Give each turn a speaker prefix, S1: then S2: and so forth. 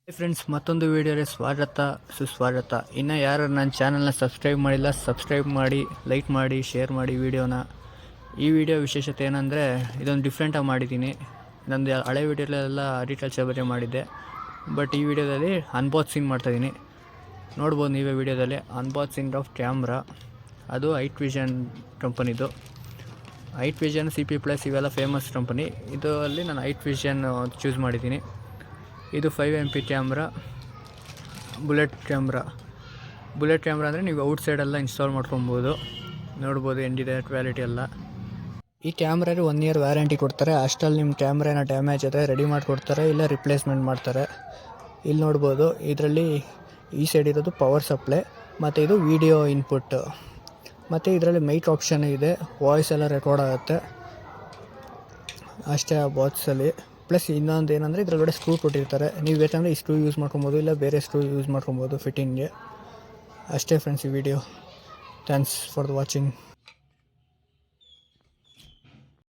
S1: Friends, ಮತ್ತೊಂದು ವಿಡಿಯೋಗೆ ಸ್ವಾಗತ ಸುಸ್ವಾಗತ. ಇನ್ನು ಯಾರು ನನ್ನ ಚಾನಲ್ನ ಸಬ್ಸ್ಕ್ರೈಬ್ ಮಾಡಿಲ್ಲ, ಸಬ್ಸ್ಕ್ರೈಬ್ ಮಾಡಿ, ಲೈಕ್ ಮಾಡಿ, ಶೇರ್ ಮಾಡಿ ವಿಡಿಯೋನ. ಈ ವಿಡಿಯೋ ವಿಶೇಷತೆ ಏನಂದರೆ, ಇದೊಂದು ಡಿಫ್ರೆಂಟಾಗಿ ಮಾಡಿದ್ದೀನಿ. ನಂದು ಹಳೆ ವಿಡಿಯೋಲೆಲ್ಲ ಅಗ್ರಿಕಲ್ಚರ್ ಬಗ್ಗೆ ಮಾಡಿದ್ದೆ, ಬಟ್ ಈ ವಿಡಿಯೋದಲ್ಲಿ ಅನ್ಬಾಕ್ಸಿಂಗ್ ಮಾಡ್ತಾಯಿದ್ದೀನಿ. ನೋಡ್ಬೋದು ನೀವೇ ವಿಡಿಯೋದಲ್ಲಿ ಅನ್ಬಾಕ್ಸಿಂಗ್ ಆಫ್ ಕ್ಯಾಮ್ರಾ. ಅದು ಐಟ್ ವಿಷನ್ ಕಂಪನಿದು. ಐಟ್ ವಿಷನ್, CP Plus ಇವೆಲ್ಲ ಫೇಮಸ್ ಕಂಪನಿ. ಇದರಲ್ಲಿ ನಾನು ಐಟ್ ವಿಷನ್ ಚೂಸ್ ಮಾಡಿದ್ದೀನಿ. ಇದು 5MP ಕ್ಯಾಮ್ರಾ, ಬುಲೆಟ್ ಕ್ಯಾಮ್ರಾ ಅಂದರೆ ನೀವು ಔಟ್ಸೈಡೆಲ್ಲ ಇನ್ಸ್ಟಾಲ್ ಮಾಡ್ಕೊಬೋದು. ನೋಡ್ಬೋದು ಹೆಂಗಿದೆ ಕ್ವಾಲಿಟಿ ಎಲ್ಲ. ಈ ಕ್ಯಾಮ್ರಾಗೆ 1 year ವ್ಯಾರಂಟಿ ಕೊಡ್ತಾರೆ. ಅಷ್ಟರಲ್ಲಿ ನಿಮ್ಮ ಕ್ಯಾಮ್ರಾ ಡ್ಯಾಮೇಜ್ ಆದರೆ ರೆಡಿ ಮಾಡಿಕೊಡ್ತಾರೆ, ಇಲ್ಲ ರಿಪ್ಲೇಸ್ಮೆಂಟ್ ಮಾಡ್ತಾರೆ. ಇಲ್ಲಿ ನೋಡ್ಬೋದು, ಇದರಲ್ಲಿ ಈ ಸೈಡ್ ಇರೋದು ಪವರ್ ಸಪ್ಲೈ, ಮತ್ತು ಇದು ವಿಡಿಯೋ ಇನ್ಪುಟ್. ಮತ್ತು ಇದರಲ್ಲಿ ಮೈಕ್ ಆಪ್ಷನ್ ಇದೆ, ವಾಯ್ಸ್ ಎಲ್ಲ ರೆಕಾರ್ಡ್ ಆಗುತ್ತೆ ಅಷ್ಟೇ ಆ ಬಾಕ್ಸಲ್ಲಿ. ಪ್ಲಸ್ ಇನ್ನೊಂದು ಏನಂದರೆ, ಇದರೊಳಗಡೆ ಸ್ಕ್ರೂ ಕೊಟ್ಟಿರ್ತಾರೆ. ನೀವು ಬೇಕಂದರೆ ಈ ಸ್ಕ್ರೂ ಯೂಸ್ ಮಾಡ್ಕೊಬೋದು, ಇಲ್ಲ ಬೇರೆ ಸ್ಕ್ರೂ ಯೂಸ್ ಮಾಡ್ಕೊಬೋದು ಫಿಟ್ಟಿಂಗ್ಗೆ. ಅಷ್ಟೇ ಫ್ರೆಂಡ್ಸ್ ಈ video. Thanks for the watching.